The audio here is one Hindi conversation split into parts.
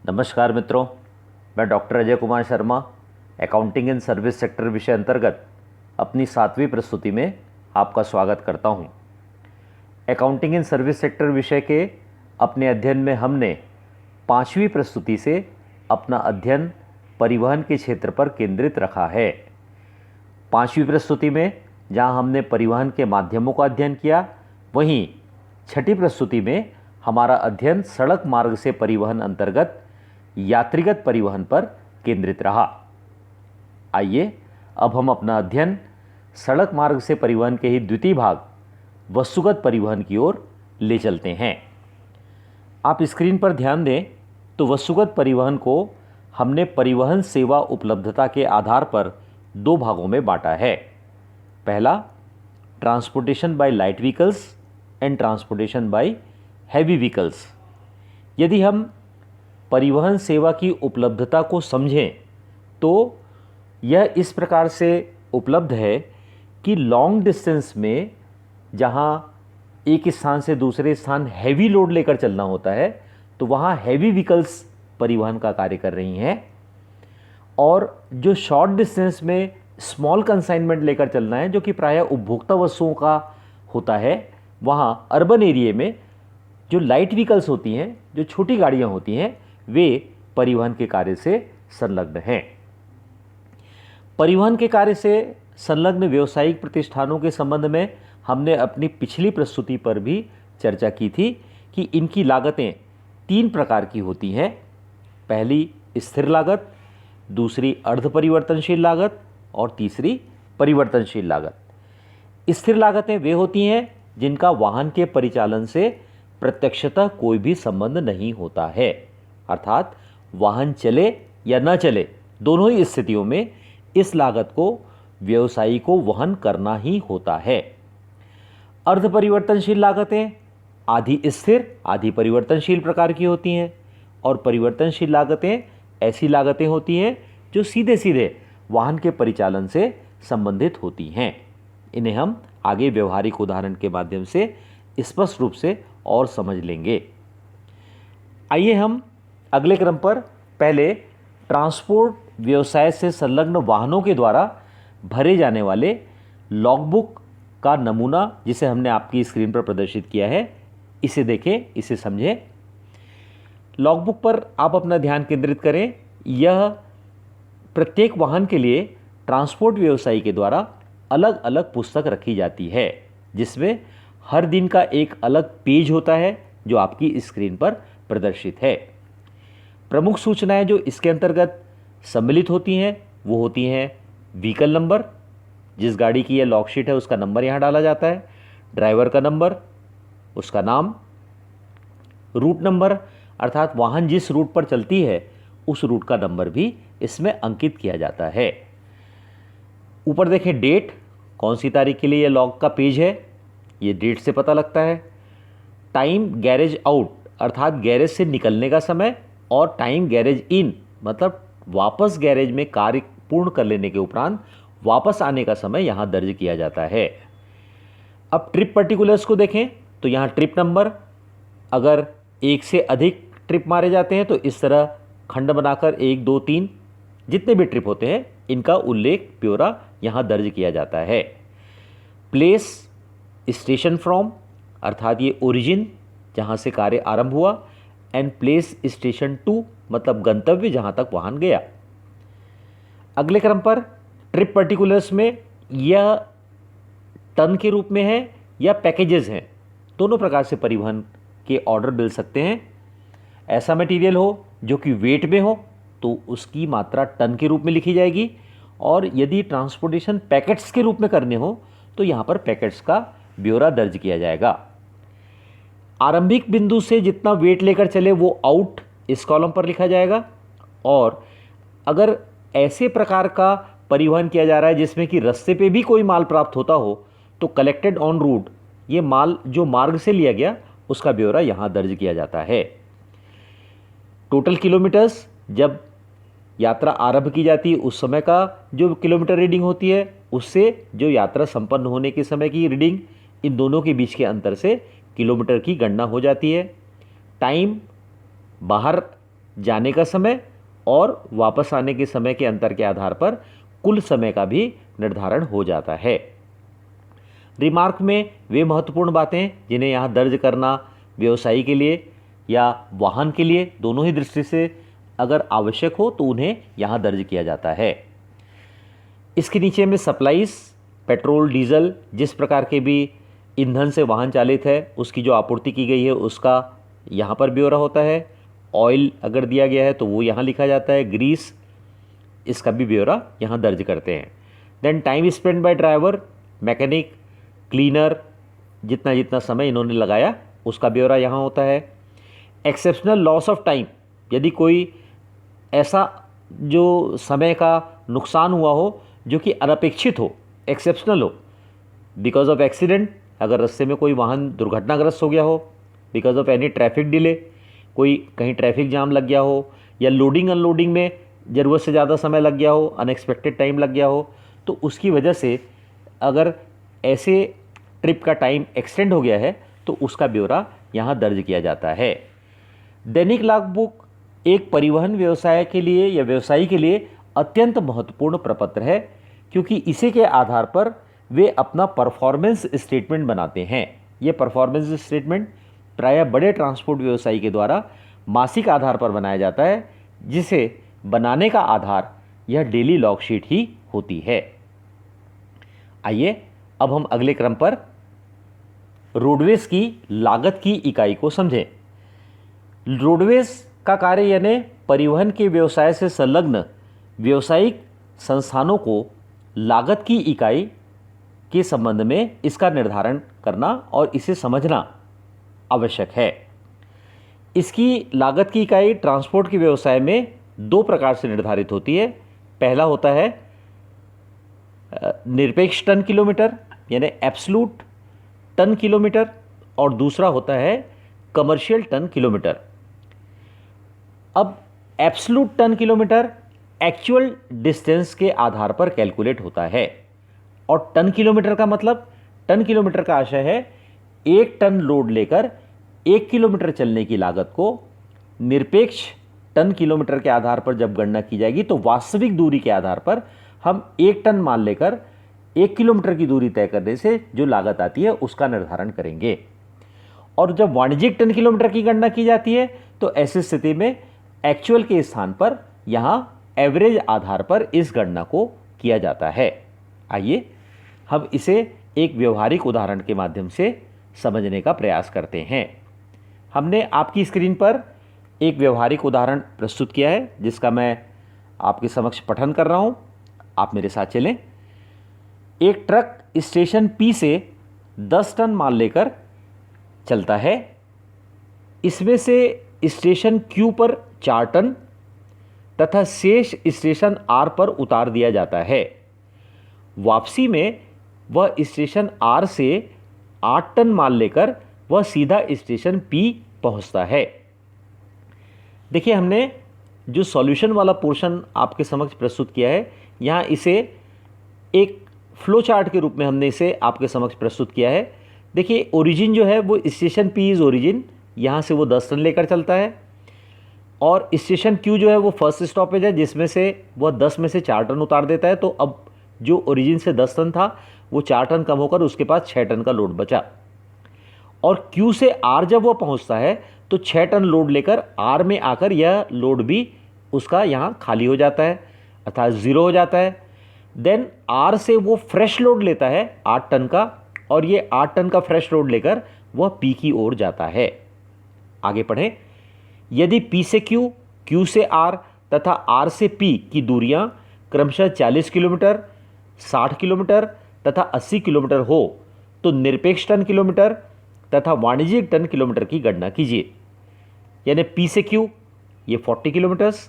नमस्कार मित्रों, मैं doctor Ajay Kumar Sharma accounting in service sector विषय अंतर्गत अपनी 7वीं प्रस्तुति में आपका स्वागत करता हूं। अकाउंटिंग इन सर्विस सेक्टर विषय के अपने अध्ययन में हमने 5वीं प्रस्तुति से अपना अध्ययन परिवहन के क्षेत्र पर केंद्रित रखा है। 5वीं प्रस्तुति में जहां हमने परिवहन के माध्यमों का अध्ययन किया, वहीं 6ठी प्रस्तुति में हमारा अध्ययन सड़क मार्ग से परिवहन अंतर्गत यात्रीगत परिवहन पर केंद्रित रहा। आइए अब हम अपना अध्ययन सड़क मार्ग से परिवहन के ही द्वितीय भाग वस्तुगत परिवहन की ओर ले चलते हैं। आप स्क्रीन पर ध्यान दें तो वस्तुगत परिवहन को हमने परिवहन सेवा उपलब्धता के आधार पर 2 भागों में बांटा है। पहला, transportation by light vehicles and transportation bye heavy vehicles. यदि हम परिवहन सेवा की उपलब्धता को समझें तो यह इस प्रकार से उपलब्ध है कि लॉन्ग डिस्टेंस में जहां एक स्थान से दूसरे स्थान हैवी लोड लेकर चलना होता है तो वहां हैवी व्हीकल्स परिवहन का कार्य कर रही हैं, और जो शॉर्ट डिस्टेंस में स्मॉल कंसाइनमेंट लेकर चलना है, जो कि प्रायः उपभोक्ता वस्तुओं का होता है, वहां अर्बन एरिया में जो लाइट व्हीकल्स होती हैं, जो छोटी गाड़ियां होती हैं, वे परिवहन के कार्य से संलग्न हैं। परिवहन के कार्य से संलग्न व्यावसायिक प्रतिष्ठानों के संबंध में हमने अपनी पिछली प्रस्तुति पर भी चर्चा की थी कि इनकी लागतें 3 प्रकार की होती हैं। पहली स्थिर लागत, दूसरी अर्ध परिवर्तनशील लागत और तीसरी परिवर्तनशील लागत। स्थिर लागतें वे होती हैं जिनका वाहन के परिचालन से प्रत्यक्षतः कोई भी संबंध नहीं होता है, अर्थात वाहन चले या न चले, दोनों ही स्थितियों में इस लागत को व्यवसायी को वहन करना ही होता है। अर्ध परिवर्तनशील लागतें आधी स्थिर आधी परिवर्तनशील प्रकार की होती हैं, और परिवर्तनशील लागतें ऐसी लागतें होती हैं जो सीधे सीधे वाहन के परिचालन से संबंधित होती हैं। इन्हें हम आगे व्यवहारिक उदाहरण के माध्यम से स्पष्ट रूप से और समझ लेंगे। आइए हम अगले क्रम पर पहले ट्रांसपोर्ट व्यवसाय से संलग्न वाहनों के द्वारा भरे जाने वाले लॉगबुक का नमूना, जिसे हमने आपकी स्क्रीन पर प्रदर्शित किया है, इसे देखें, इसे समझें। लॉगबुक पर आप अपना ध्यान केंद्रित करें। यह प्रत्येक वाहन के लिए ट्रांसपोर्ट व्यवसायी के द्वारा अलग अलग पुस्तक रखी जाती है, जिसमें हर दिन का एक अलग पेज होता है जो आपकी स्क्रीन पर प्रदर्शित है। प्रमुख सूचनाएं जो इसके अंतर्गत सम्मिलित होती हैं वो होती हैं व्हीकल नंबर, जिस गाड़ी की यह लॉग शीट है उसका नंबर यहाँ डाला जाता है, ड्राइवर का नंबर, उसका नाम, रूट नंबर अर्थात वाहन जिस रूट पर चलती है उस रूट का नंबर भी इसमें अंकित किया जाता है। ऊपर देखें डेट, कौन सी तारीख के लिए यह लॉग का पेज है, ये डेट से पता लगता है। टाइम गैरेज आउट अर्थात गैरेज से निकलने का समय, और टाइम गैरेज इन मतलब वापस गैरेज में कार्य पूर्ण कर लेने के उपरांत वापस आने का समय यहाँ दर्ज किया जाता है। अब ट्रिप पर्टिकुलर्स को देखें तो यहाँ ट्रिप नंबर, अगर एक से अधिक ट्रिप मारे जाते हैं तो इस तरह खंड बनाकर 1, 2, 3 जितने भी ट्रिप होते हैं इनका उल्लेख ब्यौरा यहाँ दर्ज किया जाता है। प्लेस स्टेशन फ्रॉम अर्थात ये ओरिजिन जहाँ से कार्य आरंभ हुआ, एंड प्लेस स्टेशन टू मतलब गंतव्य जहाँ तक वाहन गया। अगले क्रम पर ट्रिप पर्टिकुलर्स में यह टन के रूप में है या पैकेजेस हैं, दोनों प्रकार से परिवहन के ऑर्डर मिल सकते हैं। ऐसा मटेरियल हो जो कि वेट में हो तो उसकी मात्रा टन के रूप में लिखी जाएगी, और यदि ट्रांसपोर्टेशन पैकेट्स के रूप में करने हो तो यहाँ पर पैकेट्स का ब्यौरा दर्ज किया जाएगा। आरंभिक बिंदु से जितना वेट लेकर चले वो आउट इस कॉलम पर लिखा जाएगा, और अगर ऐसे प्रकार का परिवहन किया जा रहा है जिसमें कि रास्ते पे भी कोई माल प्राप्त होता हो तो कलेक्टेड ऑन रूट, ये माल जो मार्ग से लिया गया उसका ब्यौरा यहाँ दर्ज किया जाता है। टोटल किलोमीटर्स, जब यात्रा आरंभ की जाती है उस समय का जो किलोमीटर रीडिंग होती है उससे जो यात्रा संपन्न होने के समय की रीडिंग, इन दोनों के बीच के अंतर से किलोमीटर की गणना हो जाती है। टाइम बाहर जाने का समय और वापस आने के समय के अंतर के आधार पर कुल समय का भी निर्धारण हो जाता है। रिमार्क में वे महत्वपूर्ण बातें जिन्हें यहाँ दर्ज करना व्यवसायी के लिए या वाहन के लिए दोनों ही दृष्टि से अगर आवश्यक हो तो उन्हें यहाँ दर्ज किया जाता है। इसके नीचे में सप्लाईज, पेट्रोल, डीजल, जिस प्रकार के भी ईंधन से वाहन चालित है उसकी जो आपूर्ति की गई है उसका यहाँ पर ब्यौरा होता है। ऑयल अगर दिया गया है तो वो यहाँ लिखा जाता है। ग्रीस, इसका भी ब्यौरा यहाँ दर्ज करते हैं। Then time spend by driver, mechanic, cleaner, जितना जितना समय इन्होंने लगाया उसका ब्यौरा यहाँ होता है। एक्सेप्शनल लॉस ऑफ टाइम, यदि कोई ऐसा जो समय का नुकसान हुआ हो जो कि अनपेक्षित हो, एक्सेप्शनल हो, बिकॉज ऑफ एक्सीडेंट, अगर रास्ते में कोई वाहन दुर्घटनाग्रस्त हो गया हो, because of any traffic delay, कोई कहीं ट्रैफिक जाम लग गया हो, या लोडिंग अनलोडिंग में ज़रूरत से ज़्यादा समय लग गया हो, अनएक्सपेक्टेड टाइम लग गया हो, तो उसकी वजह से अगर ऐसे ट्रिप का टाइम एक्सटेंड हो गया है तो उसका ब्यौरा यहाँ दर्ज किया जाता है। दैनिक लॉगबुक एक परिवहन व्यवसाय के लिए या व्यवसायी के लिए अत्यंत महत्वपूर्ण प्रपत्र है, क्योंकि इसी के आधार पर वे अपना परफॉर्मेंस स्टेटमेंट बनाते हैं। ये परफॉर्मेंस स्टेटमेंट प्रायः बड़े ट्रांसपोर्ट व्यवसायी के द्वारा मासिक आधार पर बनाया जाता है, जिसे बनाने का आधार यह डेली लॉग शीट ही होती है। आइए अब हम अगले क्रम पर रोडवेज की लागत की इकाई को समझें। रोडवेज का कार्य यानी परिवहन के व्यवसाय से संलग्न व्यावसायिक संस्थानों को लागत की इकाई के संबंध में इसका निर्धारण करना और इसे समझना आवश्यक है। इसकी लागत की इकाई ट्रांसपोर्ट के व्यवसाय में दो प्रकार से निर्धारित होती है। पहला होता है निरपेक्ष टन किलोमीटर यानी एब्सोल्यूट टन किलोमीटर, और दूसरा होता है कमर्शियल टन किलोमीटर। अब absolute ton kilometre actual distance के आधार पर कैलकुलेट होता है, और टन किलोमीटर का मतलब, टन किलोमीटर का आशय है एक टन लोड लेकर 1 किलोमीटर चलने की लागत को निरपेक्ष टन किलोमीटर के आधार पर जब गणना की जाएगी तो वास्तविक दूरी के आधार पर हम 1 टन मान लेकर 1 किलोमीटर की दूरी तय करने से जो लागत आती है उसका निर्धारण करेंगे। और जब वाणिज्यिक टन किलोमीटर की गणना की जाती है तो ऐसी स्थिति में एक्चुअल के स्थान पर यहाँ एवरेज आधार पर इस गणना को किया जाता है। आइए हम इसे एक व्यवहारिक उदाहरण के माध्यम से समझने का प्रयास करते हैं। हमने आपकी स्क्रीन पर एक व्यवहारिक उदाहरण प्रस्तुत किया है जिसका मैं आपके समक्ष पठन कर रहा हूं, आप मेरे साथ चलें। एक ट्रक स्टेशन P से 10 टन माल लेकर चलता है। इसमें से स्टेशन Q पर 4 टन तथा शेष स्टेशन R पर उतार दिया जाता है। वापसी में वह स्टेशन R से 8 टन माल लेकर वह सीधा स्टेशन P पहुंचता है। देखिए हमने जो सॉल्यूशन वाला पोर्शन आपके समक्ष प्रस्तुत किया है, यहाँ इसे एक फ्लो चार्ट के रूप में हमने इसे आपके समक्ष प्रस्तुत किया है। देखिए ओरिजिन जो है वो स्टेशन P इज़ ओरिजिन, यहाँ से वो 10 टन लेकर चलता है, और स्टेशन Q जो है वो फर्स्ट स्टॉपेज है जिसमें से वह 10 में से 4 टन उतार देता है। तो अब जो ओरिजिन से 10 टन था वो 4 टन कम होकर उसके पास 6 टन का लोड बचा, और Q से R जब वो पहुंचता है तो 6 टन लोड लेकर R में आकर यह लोड भी उसका यहाँ खाली हो जाता है, अर्थात 0 हो जाता है। देन R से वो फ्रेश लोड लेता है 8 टन का, और ये 8 टन का फ्रेश लोड लेकर वह P की ओर जाता है। आगे पढ़ें। यदि P से Q, Q से R तथा R से P की दूरियां क्रमशः 40 किलोमीटर, 60 किलोमीटर तथा 80 किलोमीटर हो तो निरपेक्ष टन किलोमीटर तथा वाणिज्यिक टन किलोमीटर की गणना कीजिए। यानी P से Q ये 40 किलोमीटर्स,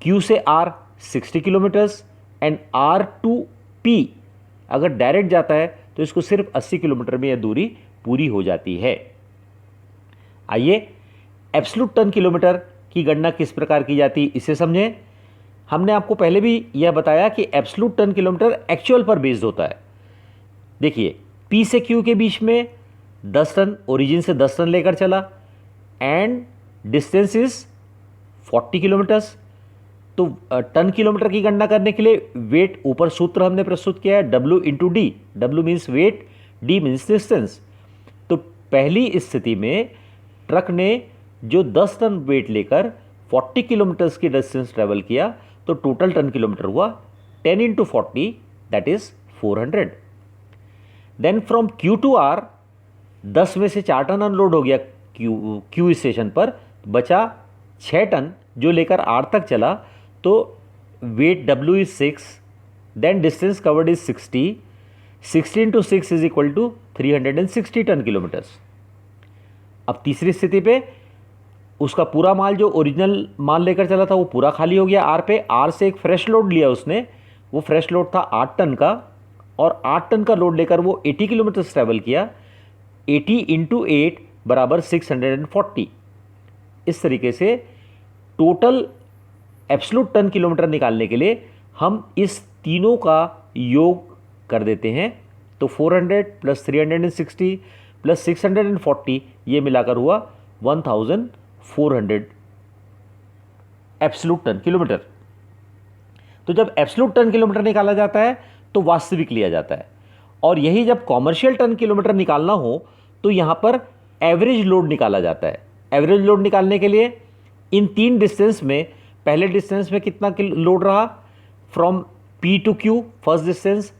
Q से R 60 kilometres and R to P अगर डायरेक्ट जाता है तो इसको सिर्फ 80 किलोमीटर में यह दूरी पूरी हो जाती है। आइए एब्सोल्यूट टन किलोमीटर की गणना किस प्रकार की जाती है इसे समझें। हमने आपको पहले भी यह बताया कि एब्सोल्यूट टन किलोमीटर एक्चुअल पर बेस्ड होता है। देखिए P से Q के बीच में 10 टन, ओरिजिन से 10 टन लेकर चला, एंड डिस्टेंस इज 40 किलोमीटर्स। तो टन किलोमीटर की गणना करने के लिए वेट, ऊपर सूत्र हमने प्रस्तुत किया है W into D. W means weight, D means distance. तो पहली स्थिति में ट्रक ने जो 10 टन वेट लेकर 40 किलोमीटर्स की डिस्टेंस ट्रेवल किया, तो टोटल टन किलोमीटर हुआ 10 into 40, that is 400। Then from Q to R 10 में से 4 टन अनलोड हो गया Q स्टेशन पर, बचा 6 टन जो लेकर R तक चला। तो weight W is 6, then distance covered is 60, 60 into 6 is equal to 360 ton kilometres. अब तीसरी स्थिति पे उसका पूरा माल जो ओरिजिनल माल लेकर चला था वो पूरा खाली हो गया R पे। R से एक फ्रेश लोड लिया उसने, वो फ्रेश लोड था 8 टन का, और 8 टन का लोड लेकर वो 80 किलोमीटर ट्रैवल किया। 80 इंटू 8 बराबर 640। इस तरीके से टोटल एब्सोल्यूट टन किलोमीटर निकालने के लिए हम इस तीनों का योग कर देते हैं। तो 400 प्लस 360 प्लस 640 ये मिलाकर हुआ 1400 एब्सोल्यूट टन किलोमीटर। तो जब एब्सोल्यूट टन किलोमीटर निकाला जाता है तो वास्तविक लिया जाता है, और यही जब कॉमर्शियल टन किलोमीटर निकालना हो तो यहां पर एवरेज लोड निकाला जाता है। एवरेज लोड निकालने के लिए इन 3 डिस्टेंस में, पहले डिस्टेंस में कितना लोड रहा, from P to Q first distance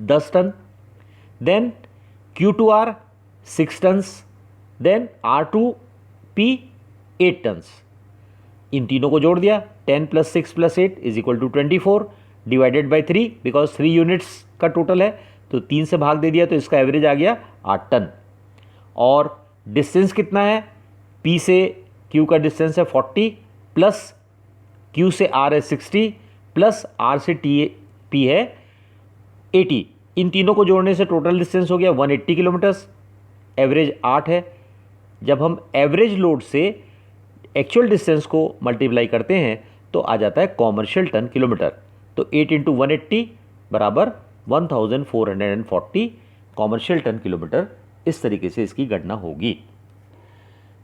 10 ton, then Q to R 6 tons, then R to P 8 tons. इन तीनों को जोड़ दिया, 10 plus 6 plus 8 is equal to 24 divided by 3, because 3 units का टोटल है तो 3 से भाग दे दिया, तो इसका एवरेज आ गया 8 टन। और डिस्टेंस कितना है, P से Q का डिस्टेंस है 40, प्लस Q से R है 60, प्लस R से P है 80। इन तीनों को जोड़ने से टोटल डिस्टेंस हो गया 180 किलोमीटर्स, एवरेज 8 है। जब हम एवरेज लोड से एक्चुअल डिस्टेंस को मल्टीप्लाई करते हैं तो आ जाता है कॉमर्शियल टन किलोमीटर। तो 8 इंटू 180 बराबर 1440 कॉमर्शियल टन किलोमीटर। इस तरीके से इसकी गणना होगी।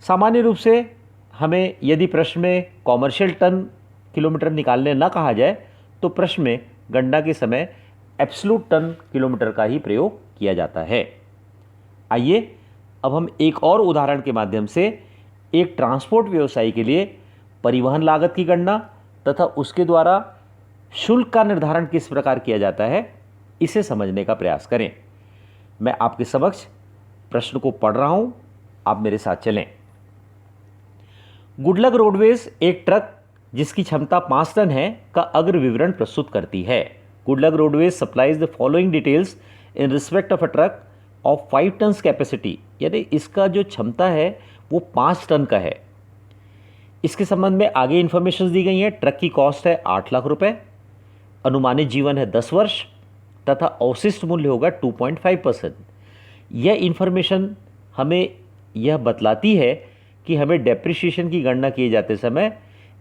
सामान्य रूप से हमें यदि प्रश्न में कॉमर्शियल टन किलोमीटर निकालने ना कहा जाए तो प्रश्न में गणना के समय एब्सोल्यूट टन किलोमीटर का ही प्रयोग किया जाता है। आइए अब हम एक और उदाहरण के माध्यम से एक ट्रांसपोर्ट व्यवसायी के लिए परिवहन लागत की गणना तथा उसके द्वारा शुल्क का निर्धारण किस प्रकार किया जाता है इसे समझने का प्रयास करें। मैं आपके समक्ष प्रश्न को पढ़ रहा हूं, आप मेरे साथ चलें। गुडलक रोडवेज एक ट्रक जिसकी क्षमता 5 टन है का अग्र विवरण प्रस्तुत करती है। Goodluck Roadways supplies the following details in respect of a truck of 5 ton capacity, यानी इसका जो क्षमता है वो 5 टन का है। इसके संबंध में आगे इंफॉर्मेशन दी गई है। ट्रक की कॉस्ट है 8 लाख रुपए, अनुमानित जीवन है 10 वर्ष तथा अवशिष्ट मूल्य होगा 2.5%। यह इंफॉर्मेशन हमें यह बतलाती है कि हमें डेप्रिसिएशन की गणना किए जाते समय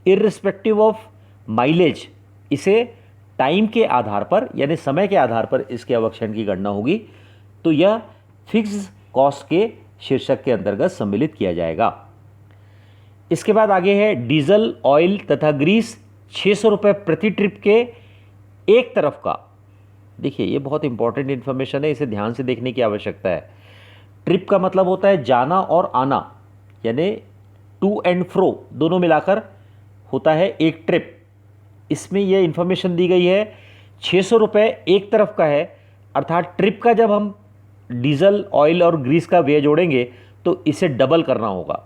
इर्रिस्पेक्टिव ऑफ माइलेज इसे टाइम के आधार पर यानी समय के आधार पर इसके अवक्षण की गणना होगी। तो यह फिक्स कॉस्ट के शीर्षक के अंतर्गत सम्मिलित किया जाएगा। इसके बाद आगे है डीजल, ऑयल तथा ग्रीस 600 रुपये प्रति ट्रिप के एक तरफ का। देखिए ये बहुत इंपॉर्टेंट इन्फॉर्मेशन है, इसे ध्यान से देखने की आवश्यकता है। ट्रिप का मतलब होता है जाना और आना, यानी टू एंड फ्रो दोनों मिलाकर होता है एक ट्रिप। इसमें यह इंफॉर्मेशन दी गई है 600 रुपये एक तरफ का है, अर्थात ट्रिप का जब हम डीजल, ऑयल और ग्रीस का व्यय जोड़ेंगे तो इसे डबल करना होगा।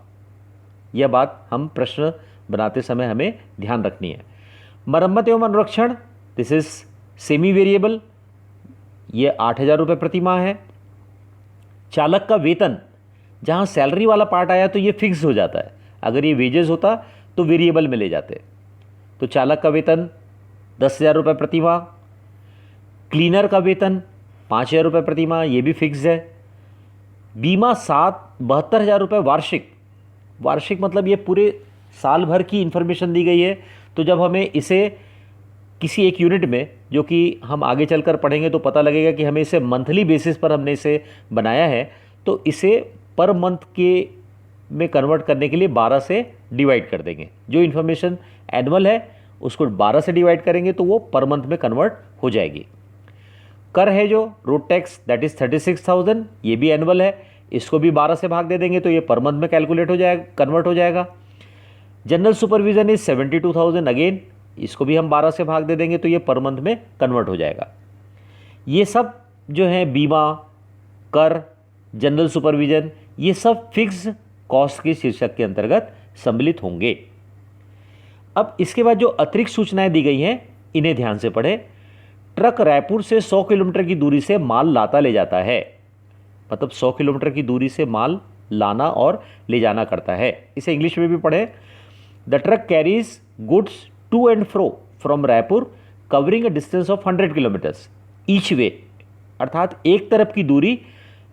यह बात हम प्रश्न बनाते समय हमें ध्यान रखनी है। मरम्मत एवं अनुरक्षण दिस इज सेमी वेरिएबल, ये 8,000 रुपये प्रति माह है। चालक का वेतन, जहाँ सैलरी वाला पार्ट आया तो ये फिक्स हो जाता है, अगर ये वेजेस होता तो वेरिएबल में ले जाते। तो चालक का वेतन 10,000 रुपये प्रति माह। क्लीनर का वेतन 5,000 रुपये प्रति माह, ये भी फिक्स है। बीमा 72,000 रुपये वार्षिक। वार्षिक मतलब ये पूरे साल भर की इन्फॉर्मेशन दी गई है। तो जब हमें इसे किसी एक यूनिट में, जो कि हम आगे चलकर पढ़ेंगे तो पता लगेगा कि हमें इसे मंथली बेसिस पर हमने इसे बनाया है, तो इसे पर मंथ के में कन्वर्ट करने के लिए 12 से डिवाइड कर देंगे। जो इन्फॉर्मेशन एनुअल है उसको 12 से डिवाइड करेंगे तो वो पर मंथ में कन्वर्ट हो जाएगी। कर है जो रोड टैक्स दैट इज 36,000, ये भी एनुअल है, इसको भी 12 से भाग दे देंगे तो ये पर मंथ में कैलकुलेट हो जाएगा, कन्वर्ट हो जाएगा। जनरल सुपरविजन इज 72,000, अगेन इसको भी हम 12 से भाग दे देंगे तो ये पर मंथ में कन्वर्ट हो जाएगा। ये सब जो है बीमा, कर, जनरल सुपरविजन, ये सब फिक्स कॉस्ट के शीर्षक के अंतर्गत सम्मिलित होंगे। अब इसके बाद जो अतिरिक्त सूचनाएं दी गई हैं इन्हें ध्यान से पढ़ें। ट्रक रायपुर से 100 किलोमीटर की दूरी से माल लाता ले जाता है, मतलब 100 किलोमीटर की दूरी से माल लाना और ले जाना करता है। इसे इंग्लिश में भी पढ़ें। The truck carries goods to and fro from Raipur covering a distance of 100 kilometres each way, अर्थात एक तरफ की दूरी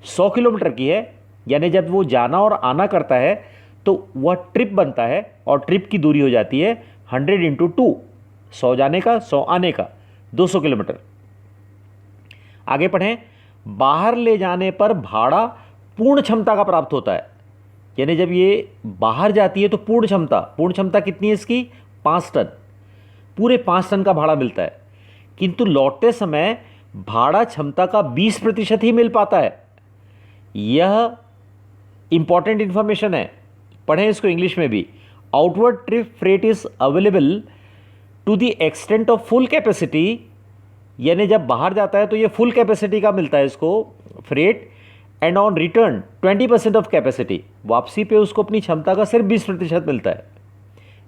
100 किलोमीटर की है, यानी जब वो जाना और आना करता है तो वह ट्रिप बनता है और ट्रिप की दूरी हो जाती है 100 इंटू 2, 100 जाने का 100 आने का, 200 किलोमीटर। आगे पढ़ें। बाहर ले जाने पर भाड़ा पूर्ण क्षमता का प्राप्त होता है, यानी जब ये बाहर जाती है तो पूर्ण क्षमता कितनी है इसकी? 5 टन, पूरे 5 टन का भाड़ा मिलता है, किंतु लौटते समय भाड़ा क्षमता का 20% ही मिल पाता है। यह इंपॉर्टेंट इंफॉर्मेशन है, पढ़ें इसको इंग्लिश में भी। Outward trip freight is available to the extent of full capacity, यानी जब बाहर जाता है तो ये फुल कैपेसिटी का मिलता है इसको freight, and on return 20% of capacity, वापसी पे उसको अपनी क्षमता का सिर्फ 20% मिलता है।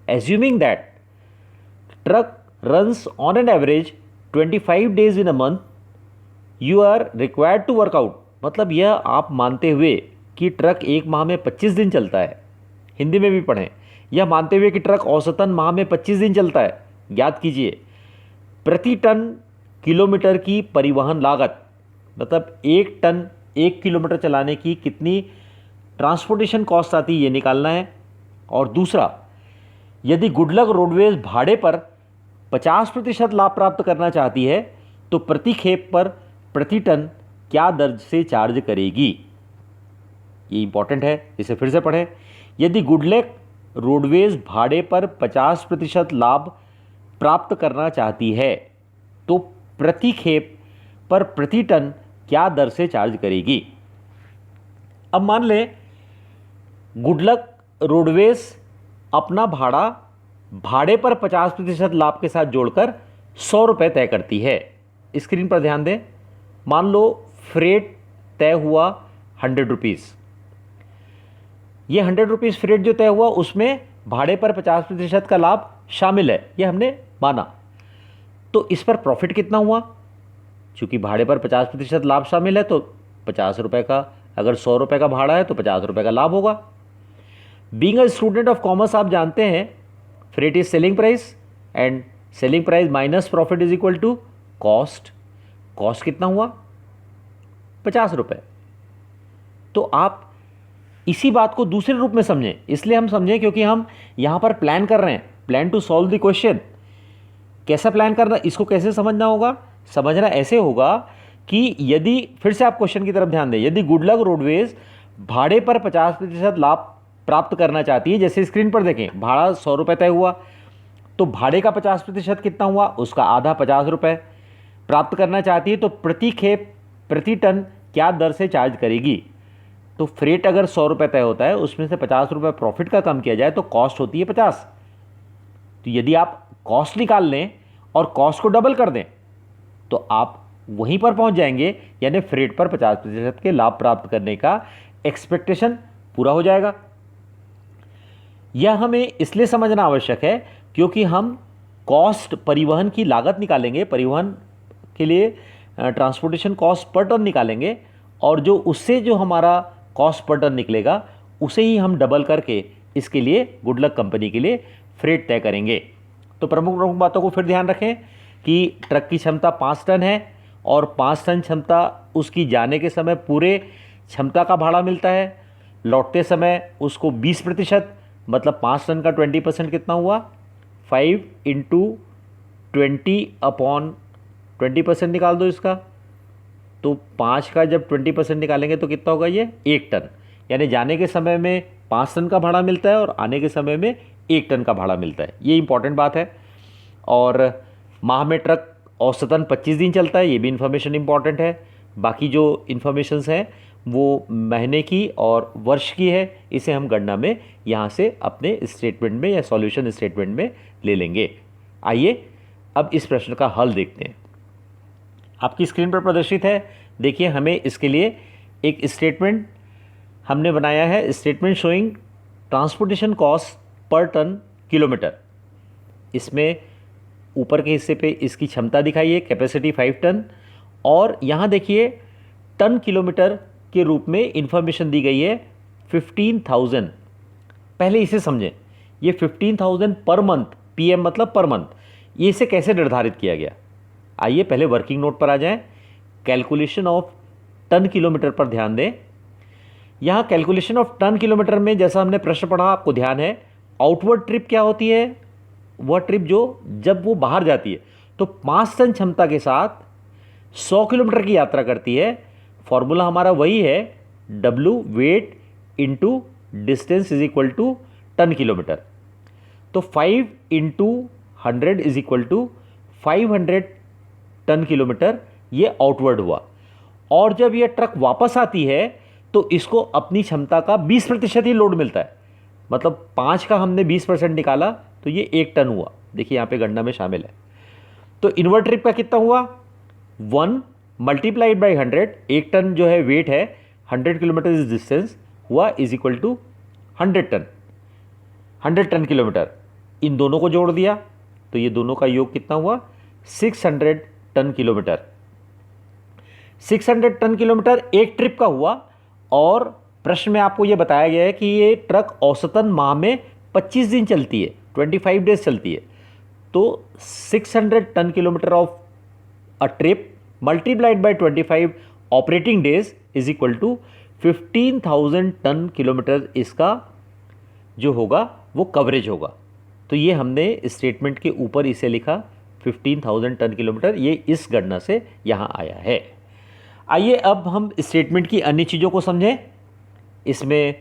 Assuming that truck runs on an average 25 days in a month, you are required to work out, मतलब यह आप मानते हुए कि ट्रक एक माह में 25 दिन चलता है। हिंदी में भी पढ़ें। यह मानते हुए कि ट्रक औसतन माह में 25 दिन चलता है, ज्ञात कीजिए प्रति टन किलोमीटर की परिवहन लागत, मतलब 1 टन 1 किलोमीटर चलाने की कितनी ट्रांसपोर्टेशन कॉस्ट आती है ये निकालना है। और दूसरा, यदि गुडलक रोडवेज भाड़े पर 50% लाभ प्राप्त करना चाहती है तो प्रति खेप पर प्रति टन क्या दर से चार्ज करेगी, ये इंपॉर्टेंट है, इसे फिर से पढ़ें। यदि गुडलक रोडवेज भाड़े पर 50% लाभ प्राप्त करना चाहती है तो प्रति खेप पर प्रति टन क्या दर से चार्ज करेगी। अब मान लें गुडलक रोडवेज अपना भाड़े पर 50% लाभ के साथ जोड़कर 100 रुपये तय करती है। स्क्रीन पर ध्यान दें। मान लो फ्रेट तय हुआ 100 रुपीज़, ये 100 रुपीज़ फ्रेट जो तय हुआ उसमें भाड़े पर 50% का लाभ शामिल है, ये हमने माना। तो इस पर प्रॉफिट कितना हुआ? चूँकि भाड़े पर 50% लाभ शामिल है तो 50 रुपये का, अगर 100 रुपये का भाड़ा है तो 50 रुपये का लाभ होगा। Being a student of commerce आप जानते हैं freight is selling price and selling price minus profit is equal to cost. Cost कितना हुआ? 50 रुपये। तो आप इसी बात को दूसरे रूप में समझें, इसलिए हम समझें क्योंकि हम यहाँ पर प्लान कर रहे हैं, plan to solve the question. कैसा प्लान करना, इसको कैसे समझना होगा? समझना ऐसे होगा कि यदि, फिर से आप क्वेश्चन की तरफ ध्यान दें, यदि गुडलक रोडवेज भाड़े पर 50% लाभ प्राप्त करना चाहती है, जैसे स्क्रीन पर देखें भाड़ा 100 रुपये तय हुआ तो भाड़े का 50% कितना हुआ? उसका आधा 50 रुपये प्राप्त करना चाहती है तो प्रति खेप प्रति टन क्या दर से चार्ज करेगी। तो फ्रेट अगर 100 रुपये तय होता है उसमें से 50 रुपये प्रॉफिट का कम किया जाए तो कॉस्ट होती है 50। तो यदि आप कॉस्ट निकाल लें और कॉस्ट को डबल कर दें तो आप वहीं पर पहुंच जाएंगे, यानी फ्रेट पर 50% के लाभ प्राप्त करने का एक्सपेक्टेशन पूरा हो जाएगा। यह हमें इसलिए समझना आवश्यक है क्योंकि हम कॉस्ट, परिवहन की लागत निकालेंगे, परिवहन के लिए ट्रांसपोर्टेशन कॉस्ट पर टन निकालेंगे और जो उससे जो हमारा कॉस्ट पर टन निकलेगा उसे ही हम डबल करके इसके लिए गुडलक कंपनी के लिए फ्रेट तय करेंगे। तो प्रमुख प्रमुख बातों को फिर ध्यान रखें कि ट्रक की क्षमता 5 टन है और 5 टन क्षमता उसकी जाने के समय पूरे क्षमता का भाड़ा मिलता है, लौटते समय उसको 20%, मतलब 5 टन का 20% कितना हुआ? 5 इंटू 20/20% निकाल दो इसका, तो 5 का जब 20% निकालेंगे तो कितना होगा? ये 1 टन, यानी जाने के समय में 5 टन का भाड़ा मिलता है और आने के समय में 1 टन का भाड़ा मिलता है। ये इंपॉर्टेंट बात है। और माह में ट्रक औसतन 25 दिन चलता है, ये भी इन्फॉर्मेशन इंपॉर्टेंट है। बाकी जो इन्फॉर्मेशंस हैं वो महीने की और वर्ष की है, इसे हम गणना में यहाँ से अपने स्टेटमेंट में या सॉल्यूशन स्टेटमेंट में ले लेंगे। आइए अब इस प्रश्न का हल देखते हैं। आपकी स्क्रीन पर प्रदर्शित है, देखिए हमें इसके लिए एक स्टेटमेंट हमने बनाया है। Statement showing transportation cost per ton kilometre. इसमें ऊपर के हिस्से पे इसकी क्षमता दिखाई है, कैपेसिटी 5 टन, और यहाँ देखिए टन किलोमीटर के रूप में इंफॉर्मेशन दी गई है 15,000। पहले इसे समझें, ये 15,000 पर मंथ, पीएम मतलब पर मंथ, ये इसे कैसे निर्धारित किया गया। आइए पहले वर्किंग नोट पर आ जाएं। कैलकुलेशन ऑफ टन किलोमीटर पर ध्यान दें। यहाँ कैलकुलेशन ऑफ टन किलोमीटर में जैसा हमने प्रश्न पढ़ा, आपको ध्यान है, आउटवर्ड ट्रिप क्या होती है, वह ट्रिप जो जब वो बाहर जाती है तो 5 टन क्षमता के साथ 100 किलोमीटर की यात्रा करती है। फॉर्मूला हमारा वही है, W weight into distance is equal to ton kilometre. तो 5 into 100 is equal to 500 ton kilometre, ये आउटवर्ड हुआ। और जब ये ट्रक वापस आती है तो इसको अपनी क्षमता का 20% ही लोड मिलता है। मतलब 5 का हमने 20% निकाला तो ये 1 टन हुआ। देखिए यहाँ पे गणना में शामिल है। तो इनवर्ट ट्रिप का कितना हुआ, 1 मल्टीप्लाइड बाई 100, 1 टन जो है वेट है, 100 किलोमीटर इज डिस्टेंस हुआ, is equal to 100 ton, 100 ton kilometre. इन दोनों को जोड़ दिया तो ये दोनों का योग कितना हुआ, 600 टन किलोमीटर। 600 टन किलोमीटर एक ट्रिप का हुआ। और प्रश्न में आपको ये बताया गया है कि ये ट्रक औसतन माह में 25 दिन चलती है, 25 डेज चलती है। तो 600 ton kilometre of a trip multiplied by 25 operating days is equal to 15,000 ton kilometre इसका जो होगा वो कवरेज होगा। तो ये हमने स्टेटमेंट के ऊपर इसे लिखा 15,000 टन किलोमीटर, ये इस गणना से यहाँ आया है। आइए अब हम स्टेटमेंट की अन्य चीज़ों को समझें। इसमें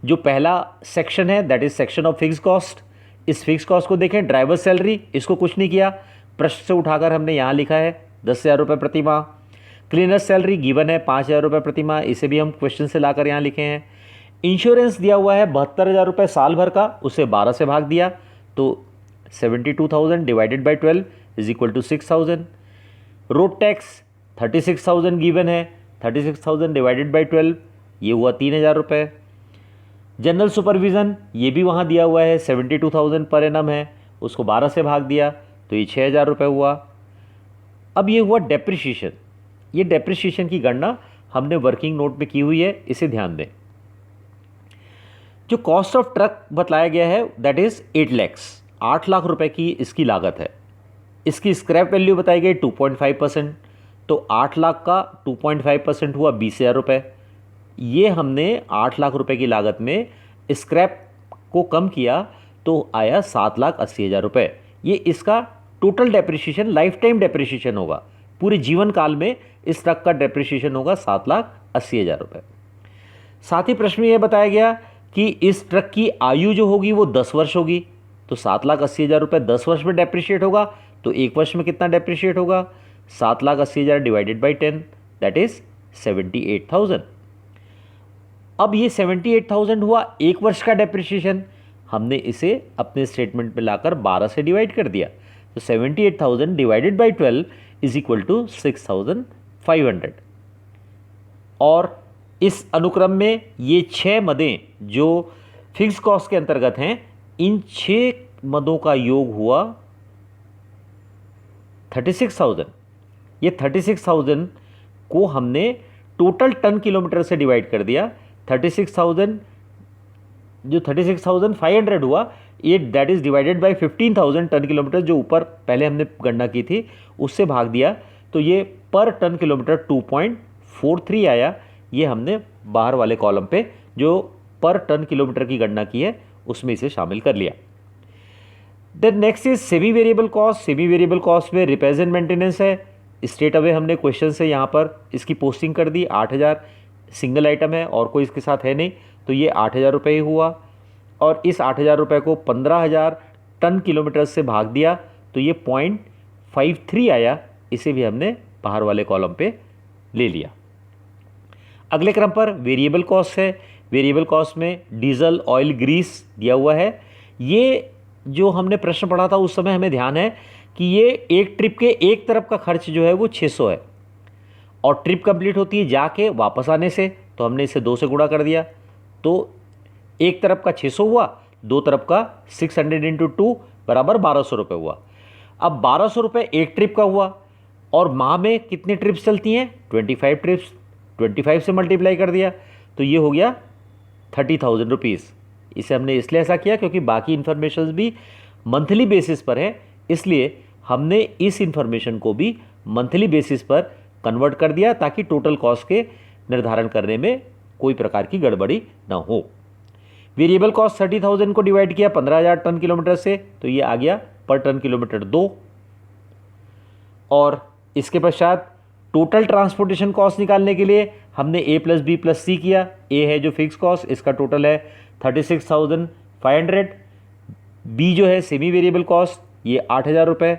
जो पहला सेक्शन है that is section of fix cost. इस फिक्स कॉस्ट को देखें, ड्राइवर सैलरी, इसको कुछ नहीं किया, प्रश्न से उठाकर हमने यहाँ लिखा है 10,000 रुपये प्रति माह। क्लीनर सैलरी गिवन है 5,000 रुपये प्रति माह, इसे भी हम क्वेश्चन से लाकर यहाँ लिखे हैं। इंश्योरेंस दिया हुआ है 72,000 रुपये साल भर का, उसे 12 से भाग दिया तो 72,000 divided by 12 is equal to 6,000। Road tax 36,000 given है, 36,000 डिवाइडेड बाई 12 ये हुआ 3,000 रुपये। जनरल सुपरविज़न ये भी वहाँ दिया हुआ है 72,000 पर एनम है, उसको 12 से भाग दिया तो ये 6,000 रुपये हुआ। अब ये हुआ डेप्रिसिएशन। ये डेप्रिसिएशन की गणना हमने वर्किंग नोट में की हुई है, इसे ध्यान दें। जो कॉस्ट ऑफ ट्रक बतलाया गया है दैट इज़ 8 लाख, 8 लाख रुपए की इसकी लागत है। इसकी स्क्रैप वैल्यू बताई गई 2.5%, तो 8 लाख का 2.5% हुआ 20,000 रुपये। ये हमने 8 लाख रुपए की लागत में स्क्रैप को कम किया तो आया 7,80,000 रुपये। ये इसका total depreciation, life time depreciation होगा, पूरे जीवन काल में इस ट्रक का डेप्रिसिएशन होगा 7,80,000 रुपये। साथ ही प्रश्न में यह बताया गया कि इस ट्रक की आयु जो होगी वो 10 वर्ष होगी, तो 7,80,000 रुपये 10 वर्ष में डेप्रिशिएट होगा, तो एक वर्ष में कितना डेप्रिशिएट होगा, 7,80,000 डिवाइडेड बाई 10 दैट इज 78,000। अब ये 78,000 हुआ एक वर्ष का डेप्रिशिएशन, हमने इसे अपने स्टेटमेंट में लाकर 12 से डिवाइड कर दिया, तो 78,000 divided by 12 is equal to 6,500। और इस अनुक्रम में ये 6 मदें जो फिक्स कॉस्ट के अंतर्गत हैं, इन 6 मदों का योग हुआ 36,000। ये 36,000 को हमने टोटल टन किलोमीटर से डिवाइड कर दिया। 36,000 जो 36,500 हुआ, ये that is divided by 15,000 ton kilometre जो ऊपर पहले हमने गणना की थी उससे भाग दिया, तो ये पर टन किलोमीटर 2.43 आया। ये हमने बाहर वाले कॉलम पे जो पर टन किलोमीटर की गणना की है उसमें इसे शामिल कर लिया। Then next is semi variable cost. Semi variable cost में रिपेयर्स एंड मेंटेनेंस है। स्ट्रेट अवे हमने क्वेश्चन से यहाँ पर इसकी पोस्टिंग कर दी 8,000, सिंगल आइटम है और कोई इसके साथ है नहीं, तो ये 8,000 रुपये ही हुआ, और इस 8,000 रुपये को 15,000 टन किलोमीटर से भाग दिया तो ये 0.53 आया। इसे भी हमने बाहर वाले कॉलम पे ले लिया। अगले क्रम पर वेरिएबल कॉस्ट है। वेरिएबल कॉस्ट में डीजल, ऑयल, ग्रीस दिया हुआ है। ये जो हमने प्रश्न पढ़ा था उस समय हमें ध्यान है कि ये एक ट्रिप के एक तरफ का खर्च जो है वो 600 है, और ट्रिप कंप्लीट होती है जाके वापस आने से, तो हमने इसे 2 से गुणा कर दिया, तो एक तरफ का 600 हुआ, दो तरफ का 600 इंटू 2 बराबर 1,200 रुपये हुआ। अब 1,200 रुपये एक ट्रिप का हुआ, और माह में कितनी ट्रिप्स चलती हैं? 25 ट्रिप्स। 25 से मल्टीप्लाई कर दिया तो ये हो गया 30,000 रुपीज़। इसे हमने इसलिए ऐसा किया क्योंकि बाकी इन्फॉर्मेशन भी मंथली बेसिस पर है, इसलिए हमने इस इन्फॉर्मेशन को भी मंथली बेसिस पर कन्वर्ट कर दिया ताकि टोटल कॉस्ट के निर्धारण करने में कोई प्रकार की गड़बड़ी ना हो। वेरिएबल कॉस्ट 30,000 को डिवाइड किया 15,000 टन किलोमीटर से, तो ये आ गया पर टन किलोमीटर 2। और इसके पश्चात टोटल ट्रांसपोर्टेशन कॉस्ट निकालने के लिए हमने ए प्लस बी प्लस सी किया। ए है जो फिक्स कॉस्ट, इसका टोटल है 36,500। बी जो है सेमी वेरिएबल कॉस्ट, ये 8,000 रुपये,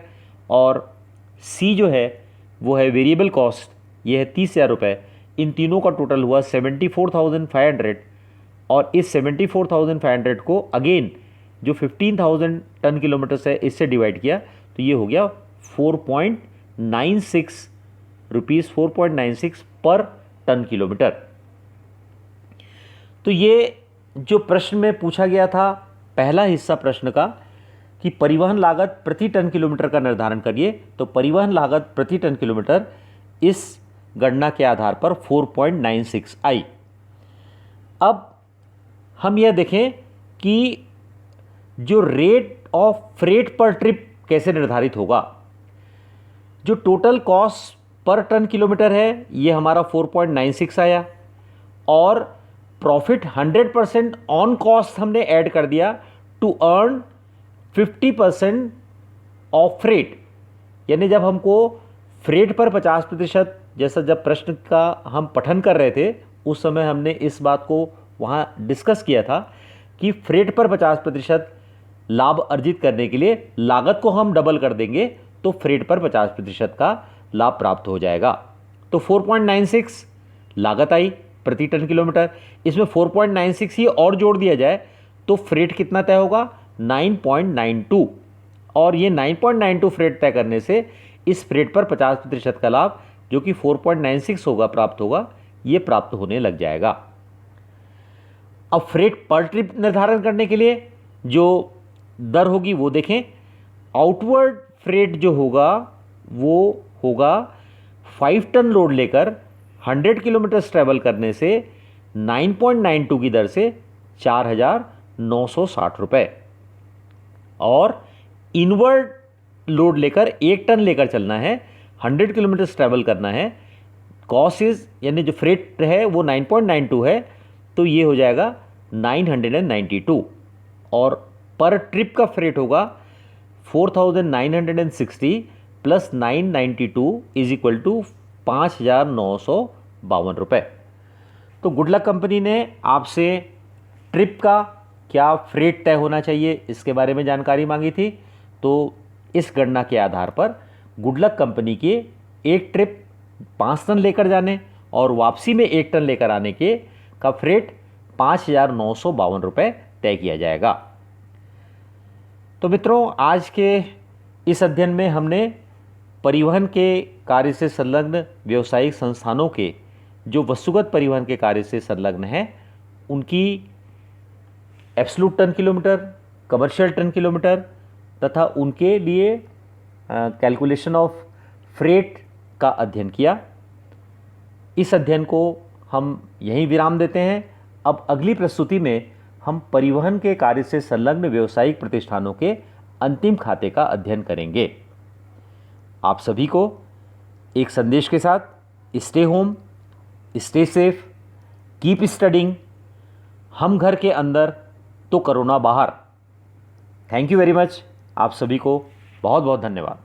और सी जो है वो है वेरिएबल कॉस्ट, ये है 30,000 रुपये। इन तीनों का टोटल हुआ 74,500, और इस 74,500 को अगेन जो 15,000 टन किलोमीटर है इससे डिवाइड किया तो ये हो गया 4.96 रुपीज़, 4.96 पर टन किलोमीटर। तो ये जो प्रश्न में पूछा गया था पहला हिस्सा प्रश्न का कि परिवहन लागत प्रति टन किलोमीटर का निर्धारण करिए, तो परिवहन लागत प्रति टन किलोमीटर इस गणना के आधार पर 4.96 आई। अब हम यह देखें कि जो rate of freight per trip कैसे निर्धारित होगा। जो total cost per ton kilometre है ये हमारा 4.96 आया, और प्रॉफिट 100% ऑन कॉस्ट हमने ऐड कर दिया टू अर्न 50% ऑफ फ्रेट। यानी जब हमको फ्रेट पर 50%, जैसा जब प्रश्न का हम पठन कर रहे थे उस समय हमने इस बात को वहाँ डिस्कस किया था कि फ्रेट पर 50% लाभ अर्जित करने के लिए लागत को हम डबल कर देंगे तो फ्रेट पर 50% का लाभ प्राप्त हो जाएगा। तो 4.96 लागत आई प्रति टन किलोमीटर, इसमें 4.96 ही और जोड़ दिया जाए तो फ्रेट कितना तय होगा? 9.92, और ये 9.92 फ्रेट तय करने से इस फ्रेट पर 50% का लाभ जो कि 4.96 होगा प्राप्त होगा, ये प्राप्त होने लग जाएगा। अब फ्रेट पर ट्रिप निर्धारण करने के लिए जो दर होगी वो देखें। आउटवर्ड फ्रेट जो होगा वो होगा 5 टन लोड लेकर 100 किलोमीटर ट्रैवल करने से 9.92 की दर से 4,960 रुपये, और इनवर्ड लोड लेकर 1 टन लेकर चलना है, 100 किलोमीटर ट्रैवल करना है, कॉस्ट इज यानी जो फ्रेट है वो 9.92 है, तो ये हो जाएगा 992, और पर ट्रिप का फ्रेट होगा 4,960 प्लस 992 इज इक्वल टू 5,952 रुपये। तो गुडलक कंपनी ने आपसे ट्रिप का क्या फ्रेट तय होना चाहिए इसके बारे में जानकारी मांगी थी। तो इस गणना के आधार पर गुडलक कंपनी के एक ट्रिप 5 टन लेकर जाने और वापसी में 1 टन लेकर आने के का फ्रेट 5,952 रुपये तय किया जाएगा। तो मित्रों, आज के इस अध्ययन में हमने परिवहन के कार्य से संलग्न व्यावसायिक संस्थानों के जो वस्तुगत परिवहन के कार्य से संलग्न हैं उनकी absolute ton kilometre, commercial ton kilometre तथा उनके लिए कैलकुलेशन ऑफ फ्रेट का अध्ययन किया। इस अध्ययन को हम यहीं विराम देते हैं। अब अगली प्रस्तुति में हम परिवहन के कार्य से संलग्न व्यावसायिक प्रतिष्ठानों के अंतिम खाते का अध्ययन करेंगे। आप सभी को एक संदेश के साथ, stay home, stay safe, keep studying, हम घर के अंदर तो कोरोना बाहर। Thank you very much. आप सभी को बहुत बहुत धन्यवाद।